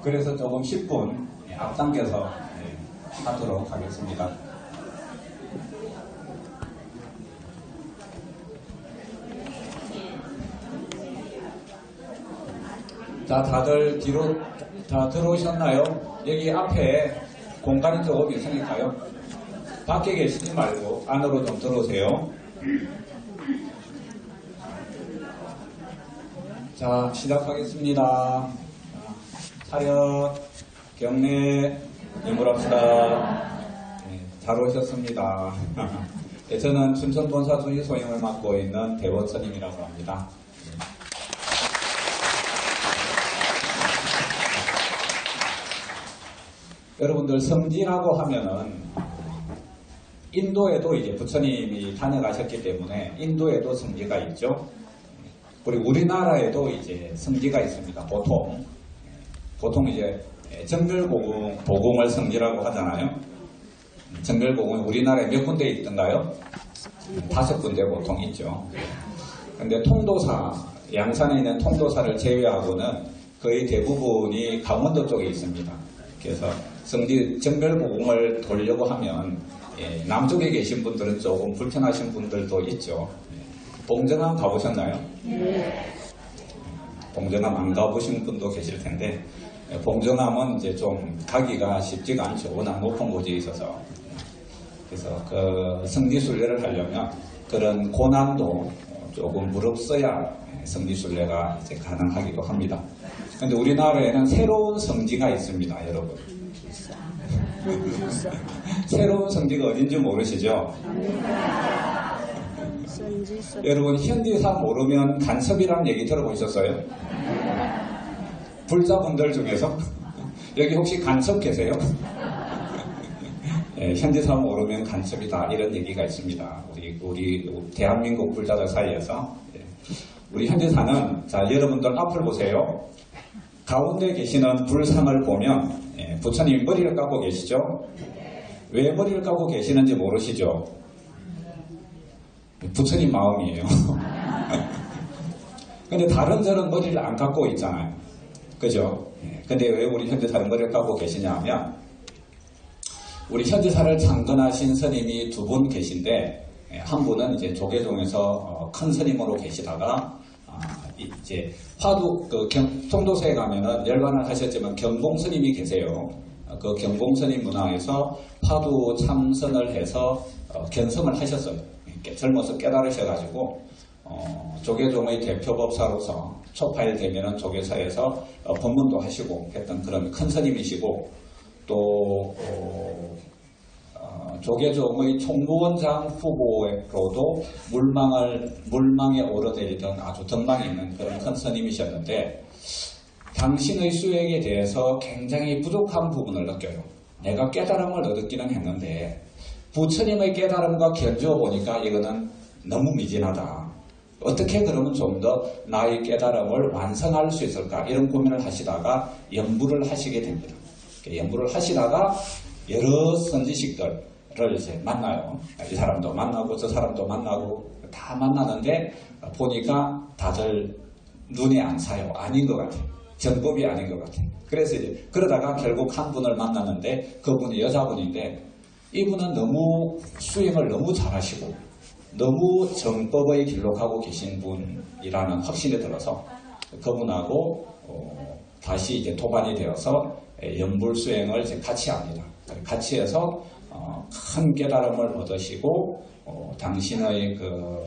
그래서 조금 10분 앞당겨서 하도록 하겠습니다. 자, 다들 뒤로 다 들어오셨나요? 여기 앞에 공간이 조금 있으니까요. 밖에 계시지 말고 안으로 좀 들어오세요. 자, 시작하겠습니다. 차렷, 경례, 인물합시다. 잘 오셨습니다. 저는 춘천본사 주의소임을 맡고 있는 대원스님이라고 합니다. 여러분들 성지라고 하면은 인도에도 이제 부처님이 다녀가셨기 때문에 인도에도 성지가 있죠. 그리고 우리나라에도 이제 성지가 있습니다. 보통 이제 정별보궁을 성지라고 하잖아요. 정별보궁이 우리나라에 몇 군데 있던가요? 5군데 보통 있죠. 근데 통도사, 양산에 있는 통도사를 제외하고는 거의 대부분이 강원도 쪽에 있습니다. 그래서 성지 정별보궁을 돌려고 하면 남쪽에 계신 분들은 조금 불편하신 분들도 있죠. 봉정암 가보셨나요? 네. 봉정암 안 가보신 분도 계실 텐데 봉정암은 이제 좀 가기가 쉽지가 않죠. 워낙 높은 곳에 있어서. 그래서 그 성지순례를 하려면 그런 고난도 조금 무릅써야 성지순례가 이제 가능하기도 합니다. 근데 우리나라에는 새로운 성지가 있습니다, 여러분. 새로운 성지가 어딘지 모르시죠? 여러분, 현지사 모르면 간첩이라는 얘기 들어보셨어요? 불자분들 중에서? 여기 혹시 간첩 계세요? 현지사 모르면 간첩이다, 이런 얘기가 있습니다. 우리 대한민국 불자들 사이에서. 우리 현지사는, 자, 여러분들 앞을 보세요. 가운데 계시는 불상을 보면 부처님이 머리를 깎고 계시죠? 왜 머리를 깎고 계시는지 모르시죠? 부처님 마음이에요. 근데 다른 절은 머리를 안 깎고 있잖아요. 그죠? 근데 왜 우리 현지사는 머리를 깎고 계시냐 하면 우리 현지사를 창건하신 스님이 2분 계신데 한 분은 이제 조계종에서 큰 스님으로 계시다가 이제 화두 통도사에 가면은 열반을 하셨지만 경봉스님이 계세요. 그 경봉스님 문화에서 화두 참선을 해서 견성을 하셨어요. 젊어서 깨달으셔가지고 조계종의 대표법사로서 초파일 되면은 조계사에서 법문도 하시고 했던 그런 큰 스님이시고 또 조계종의 총무원장 후보로도 물망에 오르내리던 아주 덕망이 있는 그런 큰 스님이셨는데 당신의 수행에 대해서 굉장히 부족한 부분을 느껴요. 내가 깨달음을 얻기는 했는데 부처님의 깨달음과 견주어 보니까 이거는 너무 미진하다. 어떻게 그러면 좀 더 나의 깨달음을 완성할 수 있을까? 이런 고민을 하시다가 연부를 하시게 됩니다. 연부를 하시다가 여러 선지식들을 이제 만나요. 이 사람도 만나고 저 사람도 만나고 다 만나는데 보니까 다들 눈에 안 차요. 아닌 것 같아요. 정법이 아닌 것 같아요. 그래서 이제 그러다가 결국 한 분을 만났는데 그분이 여자분인데 이분은 너무 수행을 너무 잘하시고 너무 정법의 길로 가고 계신 분이라는 확신이 들어서 그분하고 다시 이제 도반이 되어서 연불 수행을 이제 같이 합니다. 같이 해서 큰 깨달음을 얻으시고 당신의 그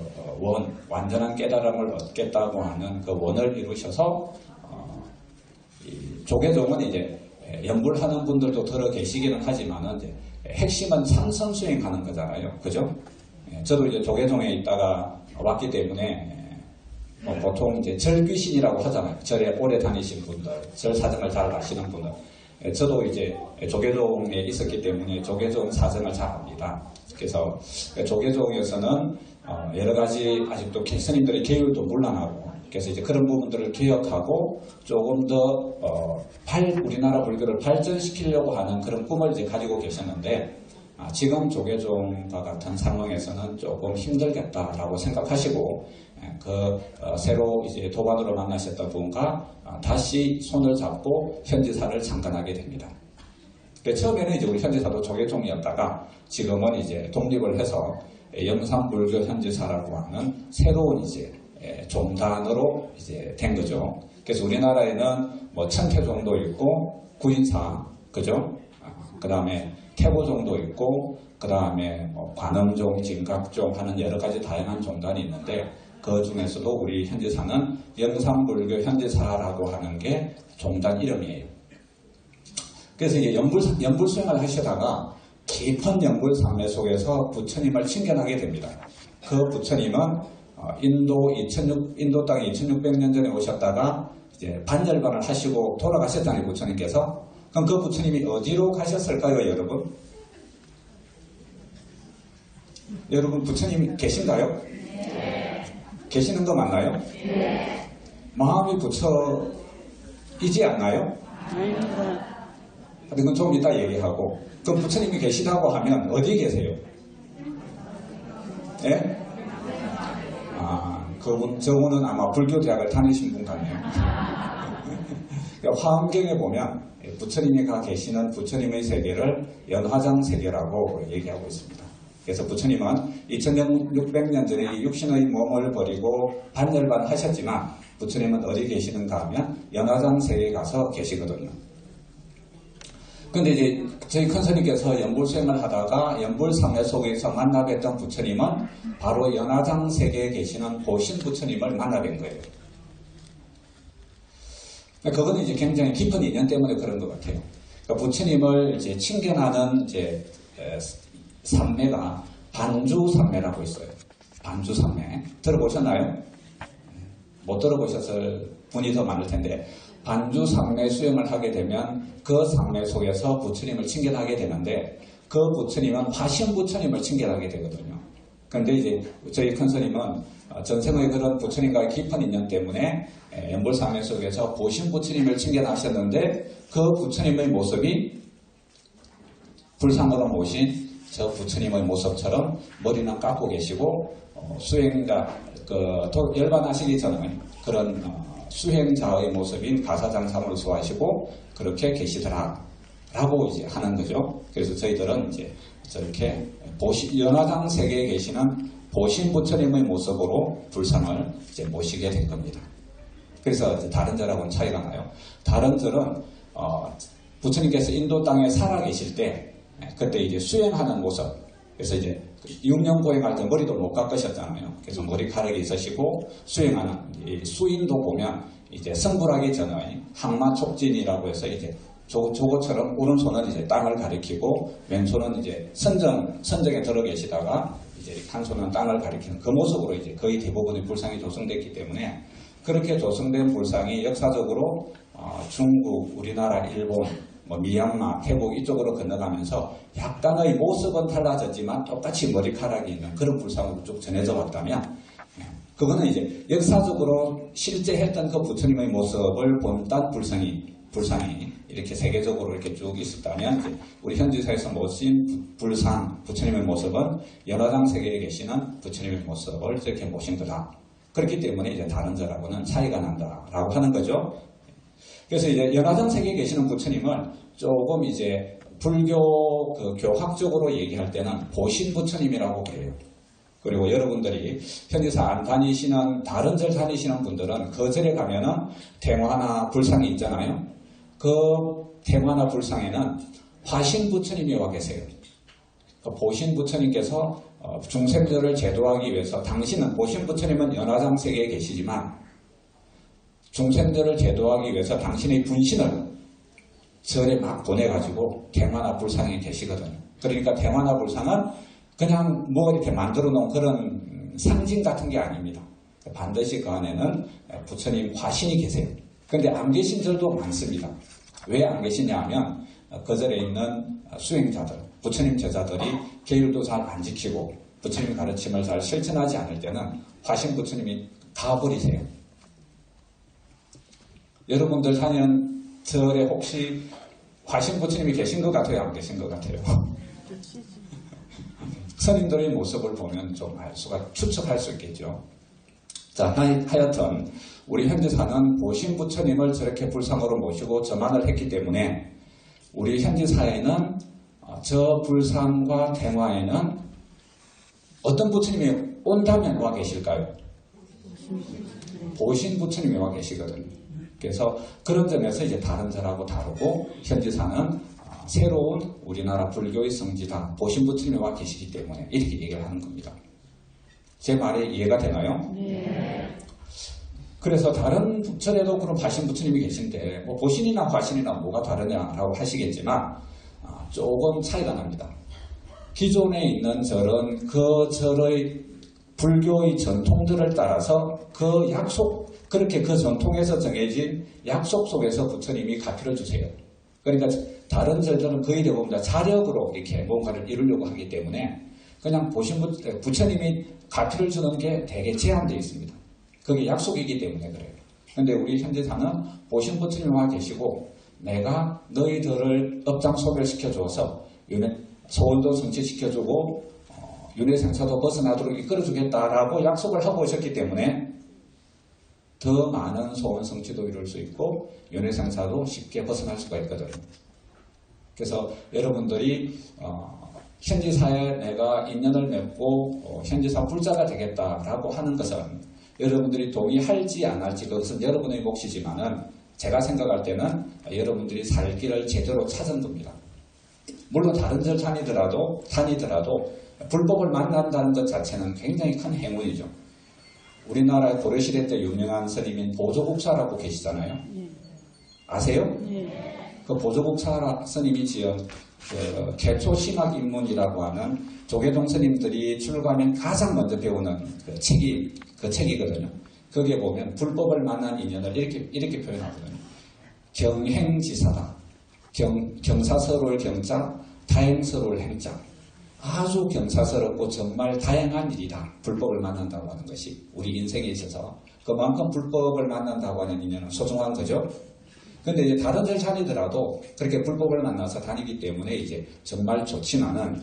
완전한 깨달음을 얻겠다고 하는 그 원을 이루셔서 조계종은 이제 연불하는 분들도 들어 계시기는 하지만은 이제 핵심은 참선 수행하는 거잖아요. 그죠? 저도 이제 조계종에 있다가 왔기 때문에 보통 이제 절귀신이라고 하잖아요. 절에 오래 다니신 분들, 절 사정을 잘 아시는 분들. 저도 이제 조계종에 있었기 때문에 조계종 사정을 잘 압니다. 그래서 조계종에서는 여러 가지 아직도 스님들의 계율도 문란하고 그래서 이제 그런 부분들을 개혁하고 조금 더 우리나라 불교를 발전시키려고 하는 그런 꿈을 이제 가지고 계셨는데 지금 조계종과 같은 상황에서는 조금 힘들겠다라고 생각하시고 새로 이제 도관으로 만나셨던 분과 다시 손을 잡고 현지사를 창건하게 됩니다. 처음에는 이제 우리 현지사도 조계종이었다가 지금은 이제 독립을 해서 영산불교 현지사라고 하는 새로운 이제 종단으로 이제 된 거죠. 그래서 우리나라에는 뭐 천태종도 있고 구인사, 그죠? 그 다음에 태보종도 있고, 그 다음에 뭐 관음종, 진각종 하는 여러 가지 다양한 종단이 있는데 그 중에서도 우리 현지사는 영산불교 현지사라고 하는 게 종단 이름이에요. 그래서 이제 연불 수행을 하시다가 깊은 연불 산매 속에서 부처님을 친견하게 됩니다. 그 부처님은 인도 땅에 2600년 전에 오셨다가 이제 반열반을 하시고 돌아가셨잖아요, 부처님께서. 그럼 그 부처님이 어디로 가셨을까요, 여러분? 여러분, 부처님이 계신가요? 네. 계시는 거 맞나요? 네. 마음이 부처이지 않나요? 아닙니다. 이건 좀 이따 얘기하고. 그럼 부처님이 계시다고 하면 어디 계세요? 예? 저분은 아마 불교대학을 다니신 분 같네요. 화엄경에 보면 부처님이 가 계시는 부처님의 세계를 연화장 세계라고 얘기하고 있습니다. 그래서 부처님은 2600년 전에 육신의 몸을 버리고 반열반을 하셨지만 부처님은 어디 계시는가 하면 연화장 세계에 가서 계시거든요. 근데 이제 저희 큰스님께서 연불수행을 하다가 연불삼회 속에서 만나뵀던 부처님은 바로 연화장 세계에 계시는 보신 부처님을 만나뵌 거예요. 그거는 이제 굉장히 깊은 인연 때문에 그런 것 같아요. 그러니까 부처님을 이제 친견하는 이제 삼매가 반주삼매라고 있어요. 반주삼매 들어보셨나요? 못 들어보셨을 분이 더 많을 텐데. 반주삼매 수행을 하게 되면 그 삼매 속에서 부처님을 친견하게 되는데 그 부처님은 화신 부처님을 친견하게 되거든요. 그런데 이제 저희 큰스님은 전생의 그런 부처님과의 깊은 인연 때문에 연불삼매 속에서 보신 부처님을 친견하셨는데 그 부처님의 모습이 불상으로 모신 저 부처님의 모습처럼 머리는 깎고 계시고 수행자 열반하시기 전에 그런 수행자의 모습인 가사장삼을 수하시고 그렇게 계시더라 라고 이제 하는 거죠. 그래서 저희들은 이제 저렇게 연화장 세계에 계시는 보신 부처님의 모습으로 불상을 이제 모시게 된 겁니다. 그래서 다른 절하고는 차이가 나요. 다른 절은 부처님께서 인도 땅에 살아 계실 때 그때 이제 수행하는 모습. 그래서 이제 6년 보행할 때 머리도 못 깎으셨잖아요. 그래서 머리카락이 있으시고 수행하는 이 수인도 보면 이제 성불하기 전에 항마촉진이라고 해서 이제 저것처럼 오른손은 이제 땅을 가리키고 왼손은 이제 선정에 들어 계시다가 이제 한 손은 땅을 가리키는 그 모습으로 이제 거의 대부분의 불상이 조성됐기 때문에 그렇게 조성된 불상이 역사적으로 중국, 우리나라, 일본, 미얀마, 태국 이쪽으로 건너가면서 약간의 모습은 달라졌지만 똑같이 머리카락이 있는 그런 불상으로 쭉 전해져 왔다면 그거는 이제 역사적으로 실제 했던 그 부처님의 모습을 본딴 불상이 이렇게 세계적으로 이렇게 쭉 있었다면 이제 우리 현지사에서 모신 불상 부처님의 모습은 연화장 세계에 계시는 부처님의 모습을 이렇게 모신 거다. 그렇기 때문에 이제 다른 절하고는 차이가 난다라고 하는 거죠. 그래서 이제 연화장 세계에 계시는 부처님을 조금 이제 불교 그 교학적으로 얘기할 때는 보신 부처님이라고 해요. 그리고 여러분들이 현지사 안 다니시는 다른 절 다니시는 분들은 그 절에 가면은 태화나 불상이 있잖아요. 그 태화나 불상에는 화신 부처님이 와 계세요. 그 보신 부처님께서 중생들을 제도하기 위해서 당신은 보신 부처님은 연화장 세계에 계시지만 중생들을 제도하기 위해서 당신의 분신을 절에 막 보내가지고 태화나 불상에 계시거든요. 그러니까 태화나 불상은 그냥 뭐 이렇게 만들어 놓은 그런 상징 같은 게 아닙니다. 반드시 그 안에는 부처님 화신이 계세요. 그런데 안 계신 절도 많습니다. 왜 안 계시냐 하면 그 절에 있는 수행자들, 부처님 제자들이 계율도 잘 안 지키고 부처님 가르침을 잘 실천하지 않을 때는 화신 부처님이 가버리세요. 여러분들 다니는 절에 혹시 화신 부처님이 계신 것 같아요? 안 계신 것 같아요? 스님들의 모습을 보면 좀 알 수가 추측할 수 있겠죠. 자, 하여튼 우리 현지사는 보신 부처님을 저렇게 불상으로 모시고 점안을 했기 때문에 우리 현지사에는 저 불상과 탱화에는 어떤 부처님이 온다면 와 계실까요? 보신 부처님이 와 계시거든요. 그래서 그런 점에서 이제 다른 절하고 다르고 현지사는 새로운 우리나라 불교의 성지다. 보신 부처님이 와 계시기 때문에 이렇게 얘기를 하는 겁니다. 제 말이 이해가 되나요? 네. 그래서 다른 절에도 그런 화신 부처님이 계신데 뭐 보신이나 화신이나 뭐가 다르냐라고 하시겠지만 조금 차이가 납니다. 기존에 있는 절은 그 절의 불교의 전통들을 따라서 그 약속, 그렇게 그 전통에서 정해진 약속 속에서 부처님이 가피를 주세요. 그러니까 다른 절들은 거의 대부분 다 자력으로 이렇게 뭔가를 이루려고 하기 때문에 그냥 보신 부처님이 가피를 주는 게 되게 제한되어 있습니다. 그게 약속이기 때문에 그래요. 그런데 우리 현지사는 보신 부처님이 와 계시고 내가 너희들을 업장 소멸시켜줘서 소원도 성취시켜주고 윤회생사도 벗어나도록 이끌어주겠다라고 약속을 하고 오셨기 때문에 더 많은 소원 성취도 이룰 수 있고 윤회생사도 쉽게 벗어날 수가 있거든요. 그래서 여러분들이 현지사에 내가 인연을 맺고 현지사 불자가 되겠다라고 하는 것은 여러분들이 동의할지 안 할지 그것은 여러분의 몫이지만은 제가 생각할 때는 여러분들이 살 길을 제대로 찾은 겁니다. 물론 다른 절 산이더라도 불법을 만난다는 것 자체는 굉장히 큰 행운이죠. 우리나라의 고려시대 때 유명한 스님인 보조국사라고 계시잖아요. 아세요? 그 보조국사 스님이 지은 그 개초심학 입문이라고 하는 조계동 스님들이 출가하면 가장 먼저 배우는 그 책이거든요. 거기에 보면 불법을 만난 인연을 이렇게 표현하거든요. 경행지사다. 경사스러울 경자, 다행스러울 행자. 아주 경사스럽고 정말 다양한 일이다. 불법을 만난다고 하는 것이 우리 인생에 있어서 그만큼 불법을 만난다고 하는 인연은 소중한 거죠. 근데 이제 다른 절 다니더라도 그렇게 불법을 만나서 다니기 때문에 이제 정말 좋지만은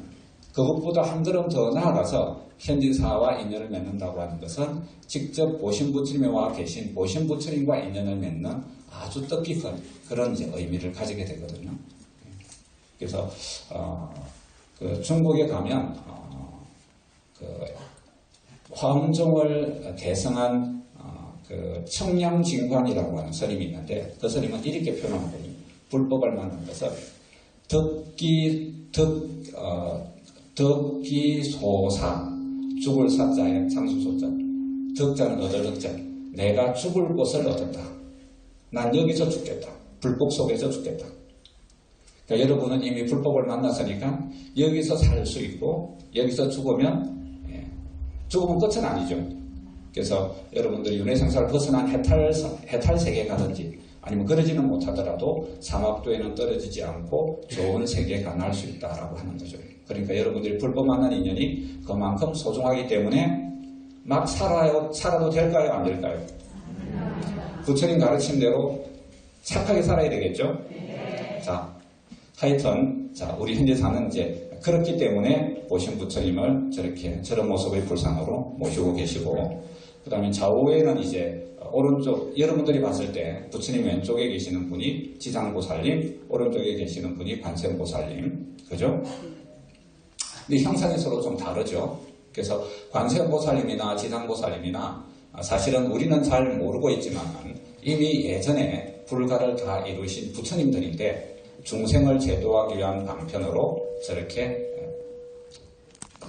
그것보다 한 걸음 더 나아가서 현지사와 인연을 맺는다고 하는 것은 직접 보신 부처님이 와 계신 보신 부처님과 인연을 맺는 아주 뜻깊은 그런 이제 의미를 가지게 되거든요. 그래서 그 중국에 가면 그 화엄종을 대성한 그 청량진관이라고 하는 스님이 있는데 그 스님은 이렇게 표현하거든요. 불법을 만난 것은 덕기소사 죽을 사자에 장수소자 덕자는 얻을 덕자 내가 죽을 곳을 얻었다. 난 여기서 죽겠다. 불법 속에서 죽겠다. 그러니까 여러분은 이미 불법을 만났으니까 여기서 살 수 있고 여기서 죽으면 죽으면 끝은 아니죠. 그래서 여러분들이 윤회생사를 벗어난 해탈 세계에 가든지 아니면 그러지는 못하더라도 사막도에는 떨어지지 않고 좋은 세계에 간할 수 있다라고 하는 거죠. 그러니까 여러분들이 불법 만난 인연이 그만큼 소중하기 때문에 막 살아도 될까요? 안 될까요? 부처님 가르침대로 착하게 살아야 되겠죠? 자, 하여튼 우리 현지사는 이제 그렇기 때문에 보신 부처님을 저런 모습의 불상으로 모시고 계시고 그 다음에 좌우에는 이제 오른쪽 여러분들이 봤을 때 부처님 왼쪽에 계시는 분이 지장보살님, 오른쪽에 계시는 분이 관세음보살님, 그죠? 근데 형상이 서로 좀 다르죠. 그래서 관세음보살님이나 지장보살님이나 사실은 우리는 잘 모르고 있지만 이미 예전에 불가를 다 이루신 부처님들인데 중생을 제도하기 위한 방편으로 저렇게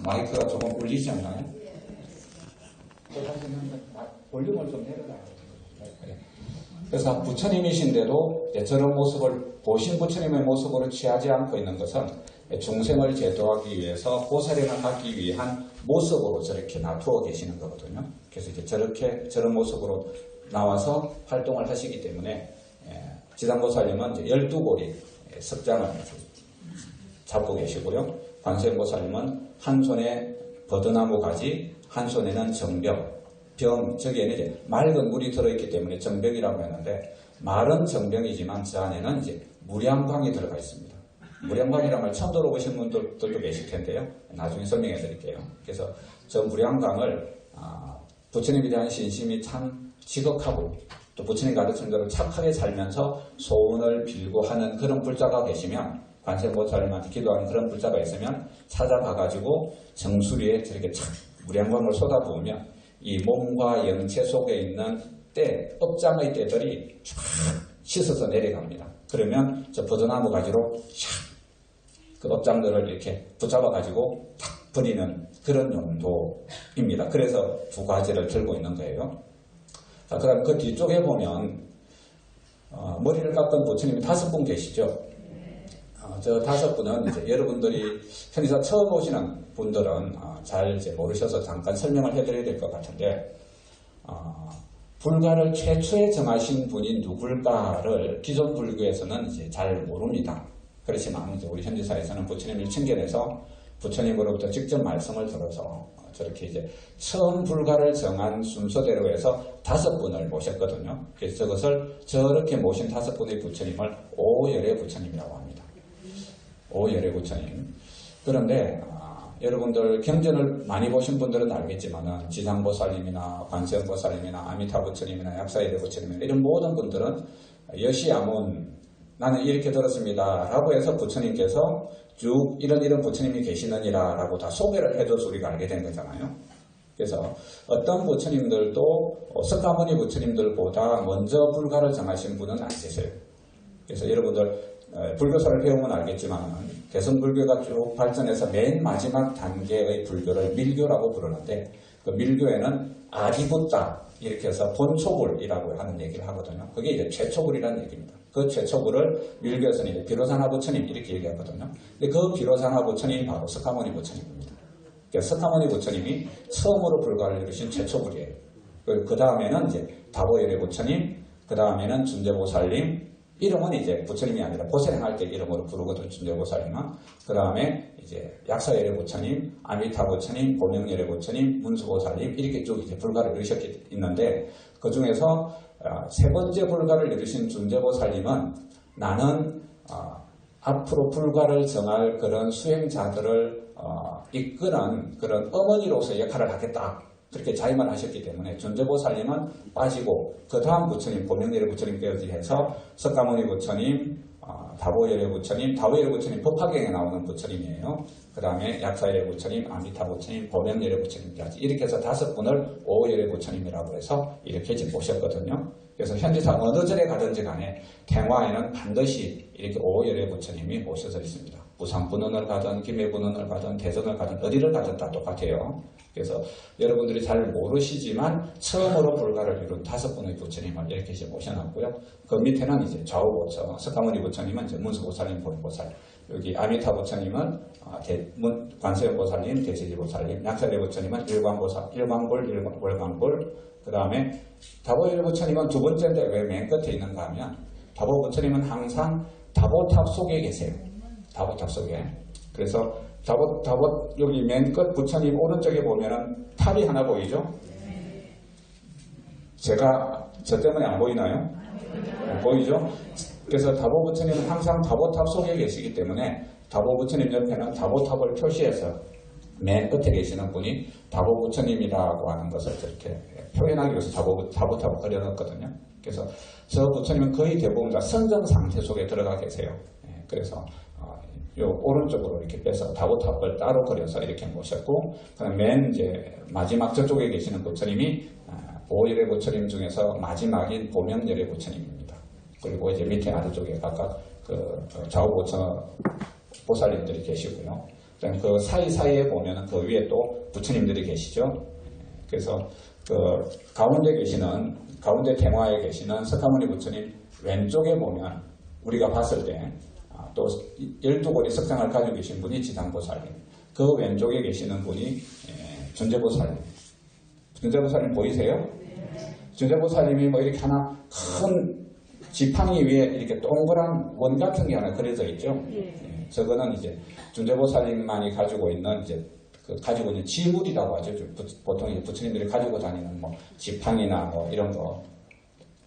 마이크가 조금 울리지 않나요? 볼륨을 좀 내려놔요. 그래서 부처님이신데도 저런 모습을 보신 부처님의 모습으로 취하지 않고 있는 것은 중생을 제도하기 위해서 보살행을 하기 위한 모습으로 저렇게 놔두어 계시는 거거든요. 그래서 이제 저런 모습으로 나와서 활동을 하시기 때문에 지장보살님은 이제 12고리 석장을 잡고 계시고요. 관세음보살님은 한 손에 버드나무 가지, 한 손에는 정병, 저기에는 이제 맑은 물이 들어있기 때문에 정병이라고 했는데 마른 정병이지만 저 안에는 이제 무량광이 들어가 있습니다. 무량광이란 말 처음 들어보신 분들도 계실 텐데요. 나중에 설명해 드릴게요. 그래서 저 무량광을 부처님에 대한 신심이 참 지극하고 또 부처님 가르친 대로 착하게 살면서 소원을 빌고 하는 그런 불자가 계시면 관세음보살님한테 기도하는 그런 불자가 있으면 찾아가가지고 정수리에 저렇게 착 무량광을 쏟아부으면 이 몸과 영체 속에 있는 때, 업장의 때들이 쫙 씻어서 내려갑니다. 그러면 저 버드나무 가지로 샥 그 업장들을 이렇게 붙잡아가지고 탁 버리는 그런 용도입니다. 그래서 두 가지를 들고 있는 거예요. 자, 그 다음 그 뒤쪽에 보면 머리를 깎은 부처님이 5분 계시죠. 저 5분은 이제 여러분들이 편의사 처음 오시는 분들은 잘 이제 모르셔서 잠깐 설명을 해드려야 될 것 같은데, 불가를 최초에 정하신 분이 누굴까를 기존 불교에서는 이제 잘 모릅니다. 그렇지만 이제 우리 현지사에서는 부처님을 칭견해서 부처님으로부터 직접 말씀을 들어서 저렇게 이제 처음 불가를 정한 순서대로 해서 5분을 모셨거든요. 그래서 저것을 저렇게 모신 5분의 부처님을 오열의 부처님이라고 합니다. 오열의 부처님. 그런데 여러분들 경전을 많이 보신 분들은 알겠지만은 지상보살님이나 관세음보살님이나 아미타 부처님이나 약사일의 부처님이나 이런 모든 분들은 여시야문 나는 이렇게 들었습니다 라고 해서 부처님께서 쭉 이런 부처님이 계시느니라 라고 다 소개를 해줘서 우리가 알게 된 거잖아요. 그래서 어떤 부처님들도 석가모니 부처님들보다 먼저 불가를 정하신 분은 안 계세요. 그래서 여러분들 불교사를 배우면 알겠지만 개성불교가 쭉 발전해서 맨 마지막 단계의 불교를 밀교라고 부르는데, 그 밀교에는 아디붓다 이렇게 해서 본초불이라고 하는 얘기를 하거든요. 그게 이제 최초불이라는 얘기입니다. 그 최초불을 밀교에서는 이제 비로사나 부처님 이렇게 얘기하거든요. 근데 그 비로사나 부처님이 바로 석가모니 부처님입니다. 그러니까 석가모니 부처님이 처음으로 불가를 이루신 최초불이에요. 그 다음에는 이제 다보열의 부처님, 그 다음에는 준재보살님, 이름은 이제 부처님이 아니라 보살행할 때 이름으로 부르거든, 준재보살님은. 그 다음에 이제 약사열의 부처님, 아미타 부처님, 보명열의 부처님, 문수보살님, 이렇게 쭉 이제 불가를 이루셨기 있는데, 그 중에서 세 번째 불가를 이루신 준재보살님은 나는 앞으로 불가를 정할 그런 수행자들을 이끄는 그런 어머니로서 역할을 하겠다. 그렇게 자임을 하셨기 때문에 준재보살님은 빠지고 그 다음 부처님, 보명열의 부처님까지 해서 석가모니 부처님, 다보열의 부처님, 다보열의 부처님 법화경에 나오는 부처님이에요. 그 다음에 약사열의 부처님, 아미타 부처님, 보명열의 부처님까지 이렇게 해서 5분을 오열의 부처님이라고 해서 이렇게 지금 모셨거든요. 그래서 현지사 어느 절에 가든지 간에 탱화에는 반드시 이렇게 오열의 부처님이 모셔져 있습니다. 부산분원을 가든 김해분원을 가든 대전을 가든 어디를 가든 다 똑같아요. 그래서 여러분들이 잘 모르시지만 처음으로 불가를 이룬 5분의 부처님을 이렇게 이제 모셔놨고요. 그 밑에는 이제 좌우보처, 석가모니 부처님은 이제 문수보살님, 보리보살, 여기 아미타 부처님은 관세음보살님, 대세지보살님, 약사열의 부처님은 일광불, 월광불, 그 다음에 다보열 부처님은 두 번째인데 왜 맨 끝에 있는가 하면 다보 부처님은 항상 다보탑 속에 계세요. 다보탑 속에. 그래서 다보 여기 맨 끝 부처님 오른쪽에 보면은 탑이 하나 보이죠? 제가 저 때문에 안 보이나요? 보이죠? 그래서 다보 부처님은 항상 다보탑 속에 계시기 때문에 다보 부처님 옆에는 다보탑을 표시해서 맨 끝에 계시는 분이 다보 부처님이라고 하는 것을 저렇게 표현하기 위해서 다보탑을 그려놨거든요. 그래서 저 부처님은 거의 대부분 다 선정 상태 속에 들어가 계세요. 그래서 요 오른쪽으로 이렇게 빼서 다보탑을 따로 그려서 이렇게 모셨고, 그다음 맨 이제 마지막 저쪽에 계시는 부처님이 오열의 부처님 중에서 마지막인 보명열의 부처님입니다. 그리고 이제 밑에 아래쪽에 각각 그 좌우보처 보살님들이 계시고요. 그 사이사이에 보면은 그 위에 또 부처님들이 계시죠. 그래서 그 가운데 탱화에 계시는 석가모니 부처님 왼쪽에 보면 우리가 봤을 때 또 12골이 석상을 가지고 계신 분이 지상보살님, 그 왼쪽에 계시는 분이 준재보살님. 준재보살님 보이세요? 준재보살님이 뭐 이렇게 하나 큰 지팡이 위에 이렇게 동그란 원 같은 게 하나 그려져 있죠. 저거는 이제 준재보살님만이 가지고 있는 이제 가지고 있는 지물이라고 하죠. 보통 이제 부처님들이 가지고 다니는 뭐 지팡이나 뭐 이런 거.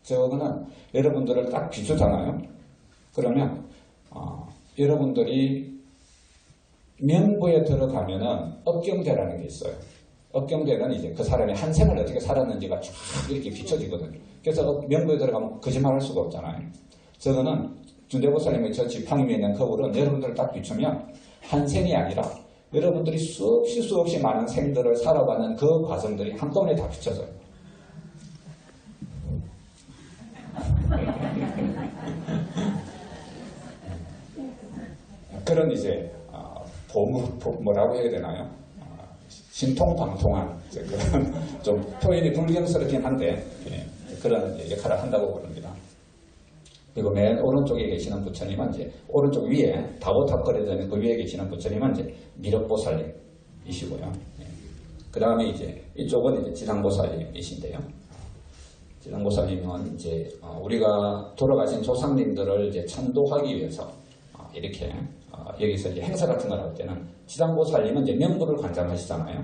저거는 여러분들을 딱 비추잖아요. 그러면 여러분들이 명부에 들어가면은 업경대라는 게 있어요. 억경대는 이제 그 사람의 한 생을 어떻게 살았는지가 쫙 이렇게 비춰지거든요. 그래서 명부에 들어가면 거짓말할 수가 없잖아요. 저거는 준대보살님의 저 지팡이에 있는 거울은 여러분들을 딱 비추면 한 생이 아니라 여러분들이 수없이 많은 생들을 살아가는 그 과정들이 한꺼번에 다 비춰져요. 그런 이제 뭐라고 해야 되나요? 신통방통한 그런 좀 표현이 불경스럽긴 한데 그런 역할을 한다고 부릅니다. 그리고 맨 오른쪽에 계시는 부처님은 이제 오른쪽 위에 다보탑 거려져 있는 그 위에 계시는 부처님은 이제 미륵보살님이시고요. 그 다음에 이제 이쪽은 이제 지상보살님이신데요. 지상보살님은 이제 우리가 돌아가신 조상님들을 이제 천도하기 위해서 이렇게 여기서 이제 행사 같은 걸 할 때는 지상보살님은 이제 명부를 관장하시잖아요.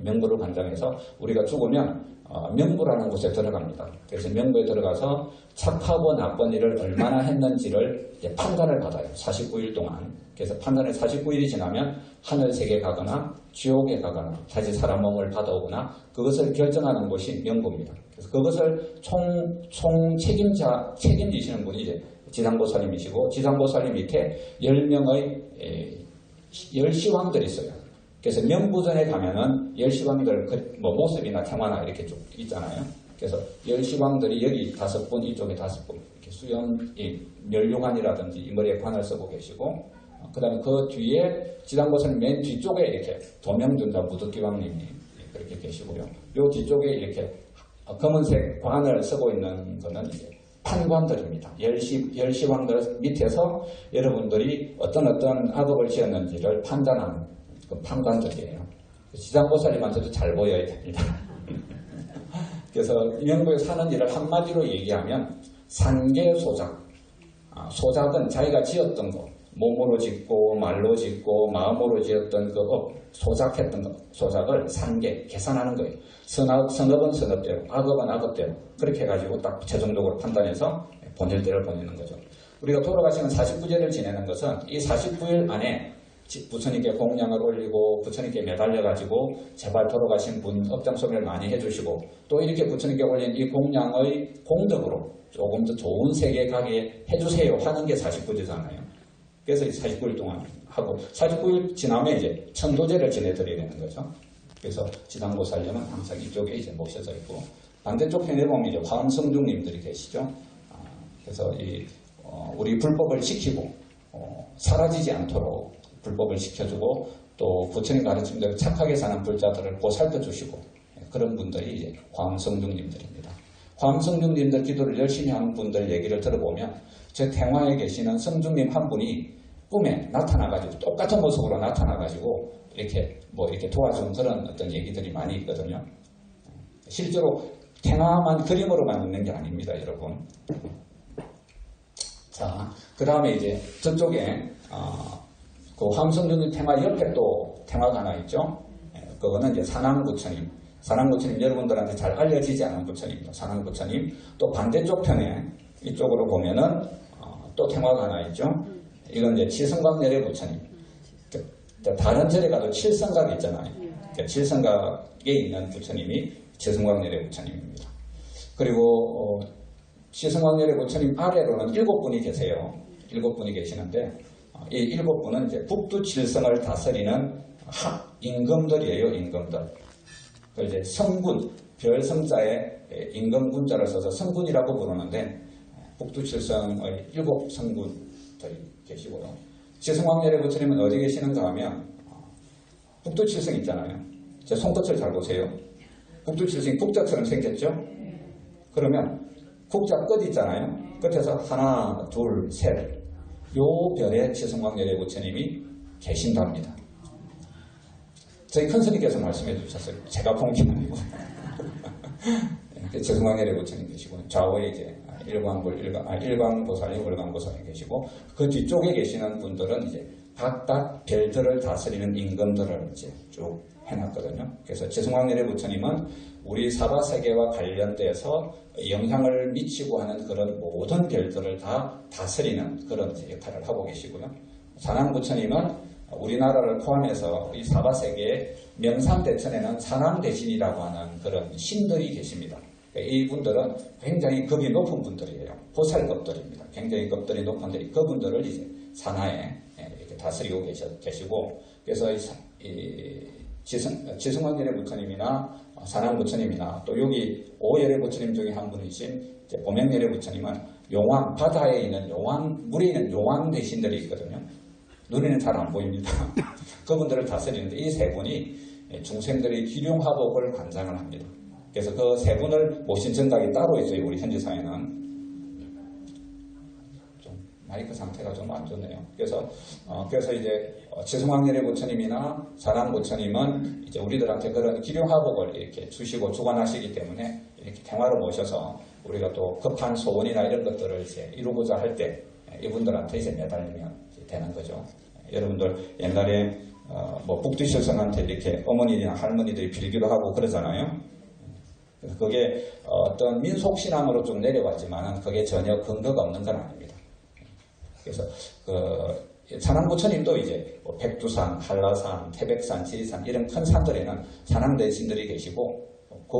명부를 관장해서 우리가 죽으면 명부라는 곳에 들어갑니다. 그래서 명부에 들어가서 착하고 나쁜 일을 얼마나 했는지를 이제 판단을 받아요. 49일 동안. 그래서 판단을 49일이 지나면 하늘세계에 가거나 지옥에 가거나 다시 사람 몸을 받아오거나 그것을 결정하는 곳이 명부입니다. 그래서 그것을 총 책임지시는 분이 이제 지상보살님이시고 지상보살님 밑에 10명의 열시왕들이 있어요. 그래서 명부전에 가면은 열시왕들 모습이나 테마나 이렇게 쭉 있잖아요. 그래서 열시왕들이 여기 5분, 이쪽에 5분 이렇게 수영, 멸류관이라든지 이 머리에 관을 쓰고 계시고 그 다음에 그 뒤에 지상보살님 맨 뒤쪽에 이렇게 도명준자 무득기왕님이 그렇게 계시고요. 요 뒤쪽에 이렇게 검은색 관을 쓰고 있는 거는 이제 판관들입니다. 열시왕들 밑에서 여러분들이 어떤 악업을 지었는지를 판단하는 그 판관들이에요. 지상보살님한테도 잘 보여야 됩니다. 그래서 명부에 사는 일을 한마디로 얘기하면 산계소작. 소작은 자기가 지었던 것, 몸으로 짓고 말로 짓고 마음으로 지었던 그 소작했던 것, 소작을 산계, 계산하는 거예요. 선업은 선업대로, 악업은 악업대로 그렇게 해가지고 딱 최종적으로 판단해서 본일대를 보내는 거죠. 우리가 돌아가시는 49제를 지내는 것은 이 49일 안에 부처님께 공양을 올리고 부처님께 매달려가지고 제발 돌아가신 분 업장소멸 많이 해주시고 또 이렇게 부처님께 올린 이 공양의 공덕으로 조금 더 좋은 세계에 가게 해주세요 하는 게 49제잖아요. 그래서 49일 동안 하고 49일 지나면 이제 천도제를 지내드려야 되는 거죠. 그래서 지상보살님은 항상 이쪽에 이제 모셔져 있고 반대쪽 편에 보면 이제 화엄성중님들이 계시죠. 그래서 우리 불법을 지키고 사라지지 않도록 불법을 지켜주고 또 부처님 가르침대로 착하게 사는 불자들을 보살펴 주시고 그런 분들이 이제 화엄성중님들입니다. 화엄성중님들 기도를 열심히 하는 분들 얘기를 들어보면 제 태화에 계시는 성중님 한 분이 꿈에 나타나가지고 똑같은 모습으로 나타나가지고 이렇게 도와준 그런 어떤 얘기들이 많이 있거든요. 실제로 태화만 그림으로만 있는 게 아닙니다, 여러분. 자, 그 다음에 이제 저쪽에 그 화엄성중님 태화 옆에 또 태화가 하나 있죠. 그거는 이제 산왕부처님. 산왕부처님 여러분들한테 잘 알려지지 않은 부처님입니다. 산왕부처님. 또 반대쪽 편에 이쪽으로 보면은 또 태화가 하나 있죠. 이건 이제 칠성각열의 부처님. 다른 절에 가도 칠성각이 있잖아요. 칠성각에 있는 부처님이 칠성각열의 부처님입니다. 그리고 칠성각열의 부처님 아래로는 7분이 계세요. 7분이 계시는데 이 7분은 이제 북두칠성을 다스리는 임금들이에요. 임금들. 그 이제 성군, 별성자에 임금군자를 써서 성군이라고 부르는데 북두칠성의 7성군들이 계시고요. 칠성왕열의 부처님은 어디 계시는가 하면 북두칠성 있잖아요. 제 손끝을 잘 보세요. 북두칠성이 국자처럼 생겼죠? 그러면 국자 끝 있잖아요. 끝에서 하나, 둘, 셋. 요 별에 칠성왕열의 부처님이 계신답니다. 저희 큰스님께서 말씀해 주셨어요. 제가 본 게 아니고. 칠성왕열의 부처님 계시고 좌우에 이제 일광보살님, 월광보살님 계시고 그 뒤쪽에 계시는 분들은 이제 각각 별들을 다스리는 임금들을 이제 쭉 해놨거든요. 그래서 칠성왕열의 부처님은 우리 사바세계와 관련돼서 영향을 미치고 하는 그런 모든 별들을 다 다스리는 그런 역할을 하고 계시고요. 산왕부처님은 우리나라를 포함해서 이 사바세계의 명산대천에는 사남대신이라고 하는 그런 신들이 계십니다. 이분들은 굉장히 급이 높은 분들이에요. 보살급들입니다. 굉장히 급들이 높은데 그분들을 이제 산하에 이렇게 다스리고 계시고, 그래서 지승왕열의 부처님이나 산왕 부처님이나 또 여기 오열의 부처님 중에 한 분이신 보명열의 부처님은 용왕, 바다에 있는 용왕, 물에 있는 용왕 대신들이 있거든요. 눈에는 잘 안 보입니다. 그분들을 다스리는데 이 세 분이 중생들의 기륭화복을 관장을 합니다. 그래서 그 세 분을 모신 정각이 따로 있어요. 우리 현지사에는. 좀 마이크 상태가 좀 안 좋네요. 그래서 이제 지승왕열의 부처님이나 산왕 부처님은 이제 우리들한테 그런 기륭화복을 이렇게 주시고 주관하시기 때문에 이렇게 대화로 모셔서 우리가 또 급한 소원이나 이런 것들을 이제 이루고자 할 때 이분들한테 이제 매달리면 이제 되는 거죠. 여러분들 옛날에 북두실성한테 이렇게 어머니나 할머니들이 빌기도 하고 그러잖아요. 그래서 그게 어떤 민속신앙으로 좀 내려왔지만은 그게 전혀 근거가 없는 건 아닙니다. 그래서 산왕부처님도 이제 백두산, 한라산, 태백산, 지리산 이런 큰 산들에는 산왕대신들이 계시고 그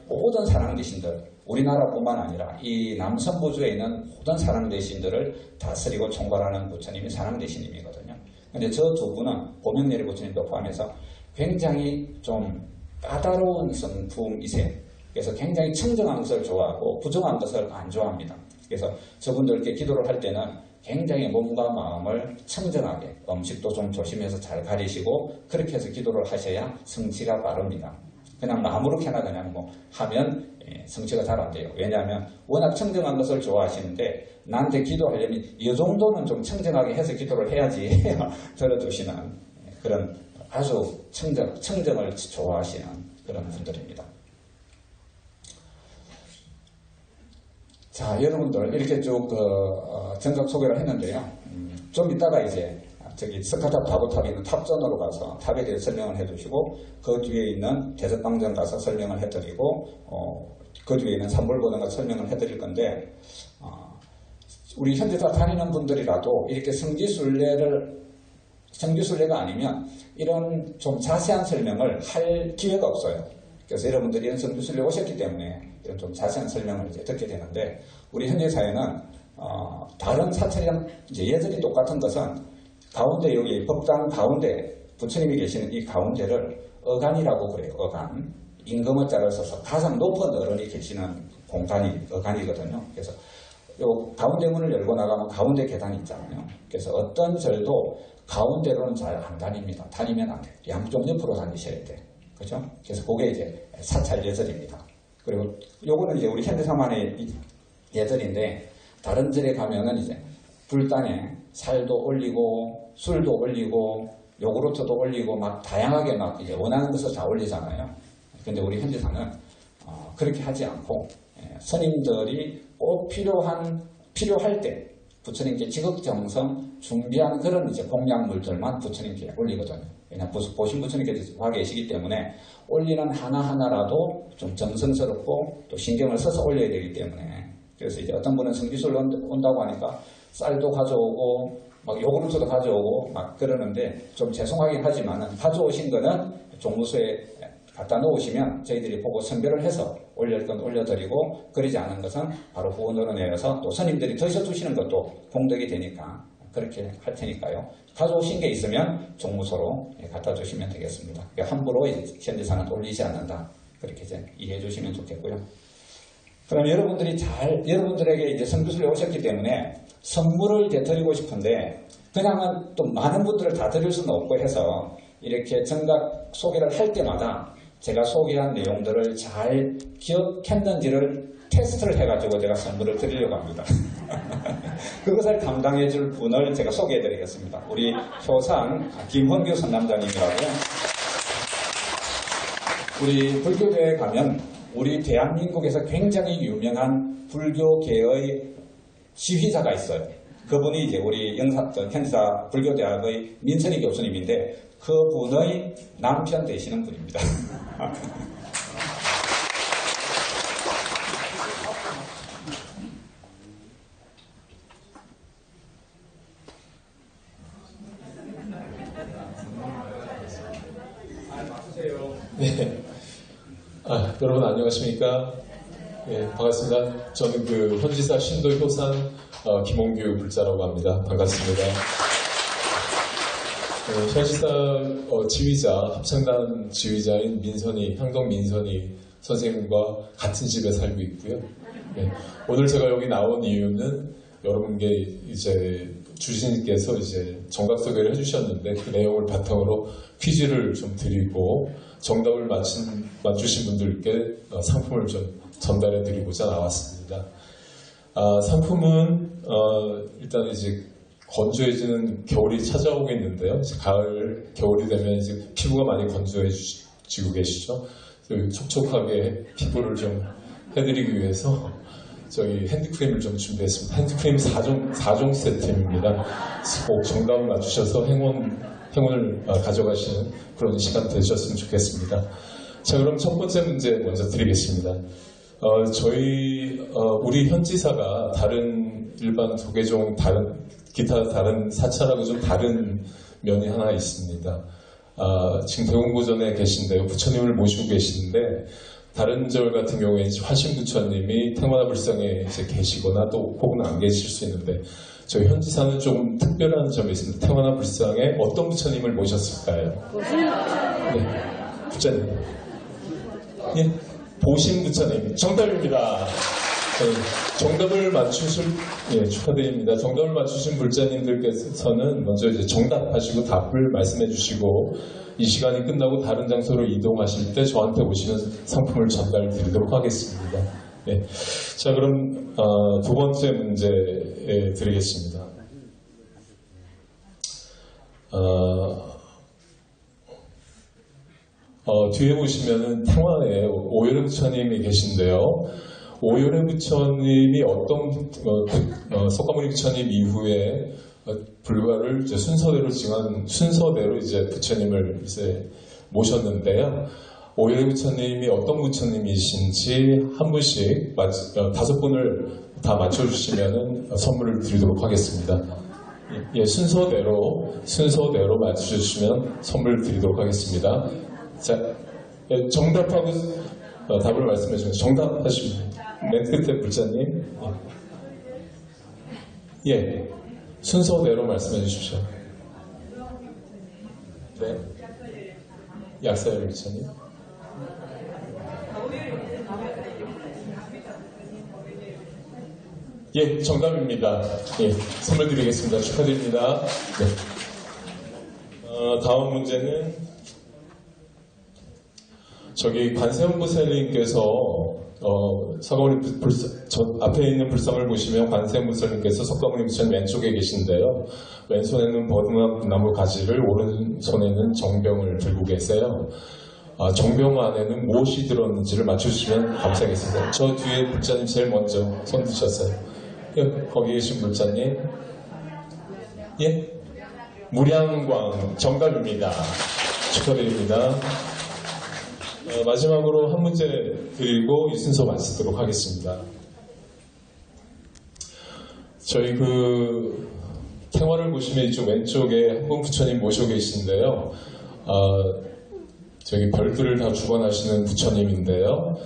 모든 산왕대신들, 우리나라뿐만 아니라 이 남성부주에 있는 모든 산왕대신들을 다스리고 총괄하는 부처님이 산왕대신님이거든요. 근데 저 두 분은 보명열의 부처님도 포함해서 굉장히 좀 까다로운 성품이세요. 그래서 굉장히 청정한 것을 좋아하고 부정한 것을 안 좋아합니다. 그래서 저분들께 기도를 할 때는 굉장히 몸과 마음을 청정하게, 음식도 좀 조심해서 잘 가리시고 그렇게 해서 기도를 하셔야 성취가 빠릅니다. 그냥 아무렇게나 그냥 하면 성취가 잘 안 돼요. 왜냐하면 워낙 청정한 것을 좋아하시는데 나한테 기도하려면 이 정도는 좀 청정하게 해서 기도를 해야지 들어주시는 그런 아주 청정을 좋아하시는 그런 분들입니다. 자, 여러분들 이렇게 쭉 정각 소개를 했는데요. 좀 이따가 이제 저기 스카탑 다보탑에 있는 탑전으로 가서 탑에 대해 설명을 해주시고 그 뒤에 있는 대접방전 가서 설명을 해드리고 그 뒤에 있는 산불보던가 설명을 해드릴 건데 우리 현지사 다니는 분들이라도 이렇게 성지순례가 아니면 이런 좀 자세한 설명을 할 기회가 없어요. 그래서 여러분들이 이런 성지순례 오셨기 때문에 이런 좀 자세한 설명을 이제 듣게 되는데 우리 현지사에는 다른 사찰이랑 이제 예절이 똑같은 것은 가운데 여기 법당 가운데 부처님이 계시는 이 가운데를 어간이라고 그래요. 어간. 임금어자를 써서 가장 높은 어른이 계시는 공간이 어간이거든요. 그래서 요 가운데 문을 열고 나가면 가운데 계단이 있잖아요. 그래서 어떤 절도 가운데로는 잘 안 다닙니다. 다니면 안 돼요. 양쪽 옆으로 다니셔야 돼. 그죠? 그래서 그게 이제 사찰 예절입니다. 그리고 요거는 이제 우리 현대사만의 예절인데 다른 절에 가면은 이제 불단에 살도 올리고 술도 올리고 요구르트도 올리고 막 다양하게 막 이제 원하는 것을 다 올리잖아요. 근데 우리 현지사는 그렇게 하지 않고 스님들이 꼭 필요할 때 부처님께 지극정성 준비한 그런 이제 공약물들만 부처님께 올리거든요. 왜냐하면 보신 부처님께서 와 계시기 때문에 올리는 하나하나라도 좀 정성스럽고 또 신경을 써서 올려야 되기 때문에 그래서 이제 어떤 분은 성지술 온다고 하니까 쌀도 가져오고 막 요구르트도 가져오고 막 그러는데 좀 죄송하긴 하지만은 가져오신 거는 종무소에 갖다 놓으시면 저희들이 보고 선별을 해서 올릴 건 올려드리고 그러지 않은 것은 바로 후원으로 내려서 또 스님들이 드셔주시는 것도 공덕이 되니까 그렇게 할 테니까요. 가져오신 게 있으면 종무소로 갖다 주시면 되겠습니다. 함부로 현지사는 올리지 않는다. 그렇게 이제 이해해 주시면 좋겠고요. 그럼 여러분들에게 이제 성지순례 오셨기 때문에 선물을 이제 드리고 싶은데 그냥은 또 많은 분들을 다 드릴 수는 없고 해서 이렇게 정각 소개를 할 때마다 제가 소개한 내용들을 잘 기억했는지를 테스트를 해가지고 제가 선물을 드리려고 합니다. 그것을 담당해 줄 분을 제가 소개해 드리겠습니다. 우리 효상 김헌규 선남자님이라고요. 우리 불교계에 가면 우리 대한민국에서 굉장히 유명한 불교계의 지휘자가 있어요. 그분이 이제 우리 현지사 불교대학의 민선희 교수님인데 그분의 남편 되시는 분입니다. 네. 여러분 안녕하십니까? 네, 반갑습니다. 저는 그 현지사 신도 효산 김홍규 불자라고 합니다. 반갑습니다. 네, 현지사 지휘자, 합창단 지휘자인 향동 민선이 선생님과 같은 집에 살고 있고요. 네, 오늘 제가 여기 나온 이유는 여러분께 이제 주신님께서 이제 정답 소개를 해주셨는데 그 내용을 바탕으로 퀴즈를 좀 드리고 정답을 맞추신 분들께 상품을 좀 전달해 드리고자 나왔습니다. 상품은 일단 이제 건조해지는 겨울이 찾아오겠는데요. 가을, 겨울이 되면 이제 피부가 많이 건조해지고 계시죠. 촉촉하게 피부를 좀 해드리기 위해서 저희 핸드크림을 좀 준비했습니다. 핸드크림 4종 세트입니다. 꼭 정답을 맞추셔서 행운을 가져가시는 그런 시간 되셨으면 좋겠습니다. 자, 그럼 첫 번째 문제 먼저 드리겠습니다. 우리 현지사가 다른 일반 도계종, 기타 다른 사찰하고 좀 다른 면이 하나 있습니다. 지금 대웅고전에 계신데요. 부처님을 모시고 계시는데 다른 절 같은 경우에 화신부처님이 태만화불상에 이제 계시거나 또 혹은 안 계실 수 있는데 저희 현지사는 조금 특별한 점이 있습니다. 태만화불상에 어떤 부처님을 모셨을까요? 네, 부처님. 예, 보신부처님. 정답입니다. 네, 정답을 맞추실, 축하드립니다. 정답을 맞추신 불자님들께서는 먼저 이제 정답하시고 답을 말씀해 주시고 이 시간이 끝나고 다른 장소로 이동하실 때 저한테 오시는 상품을 전달 드리도록 하겠습니다. 네. 자, 그럼 두 번째 문제 드리겠습니다. 뒤에 보시면은 탱화에 오열의 부처님이 계신데요. 오열의 부처님이 석가모니 부처님 이후에 불가를 이제 순서대로 이제 부처님을 이제 모셨는데요. 오열의 부처님이 어떤 부처님이신지 한 분씩 5분을 다 맞춰주시면은 선물을 드리도록 하겠습니다. 예, 순서대로 맞춰주시면 선물 드리도록 하겠습니다. 자, 예, 정답하고 답을 말씀해 주세요. 정답하시면 맨 끝에 불자님. 예, 순서대로 말씀해 주십시오. 네, 약사열 불자님. 예, 정답입니다. 예, 선물 드리겠습니다. 축하드립니다. 네. 다음 문제는 저기 관세음보살님께서 석가모니 앞에 있는 불상을 보시면 관세음보살님께서 석가모니 부처님 왼쪽에 계신데요. 왼손에는 버드나무 가지를, 오른손에는 정병을 들고 계세요. 정병 안에는 무엇이 들었는지를 맞추시면 감사하겠습니다. 저 뒤에 불자님 제일 먼저 손 드셨어요. 예, 거기 계신 불자님. 예? 무량광 정답입니다. 축하드립니다. 마지막으로 한 문제 드리고 이 순서 마치도록 하겠습니다. 저희 탱화를 보시면 이쪽 왼쪽에 한분 부처님 모시고 계신데요. 저기 별들을 다 주관하시는 부처님인데요.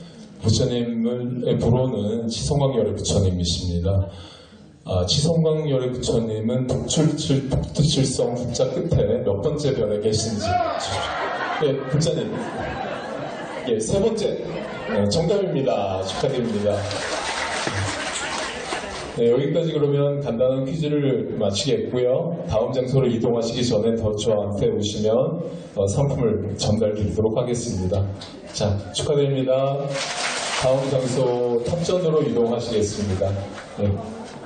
부처님의 부로는 치성광열의 부처님이십니다. 치성광열의 부처님은 북두칠성 북자 끝에 몇 번째 별에 계신지. 예, 부처님. 예, 세 번째. 네, 정답입니다. 축하드립니다. 네, 여기까지 그러면 간단한 퀴즈를 마치겠고요. 다음 장소로 이동하시기 전에 더 저한테 오시면 상품을 전달 드리도록 하겠습니다. 자, 축하드립니다. 다음 장소 탑전으로 이동하시겠습니다. 네.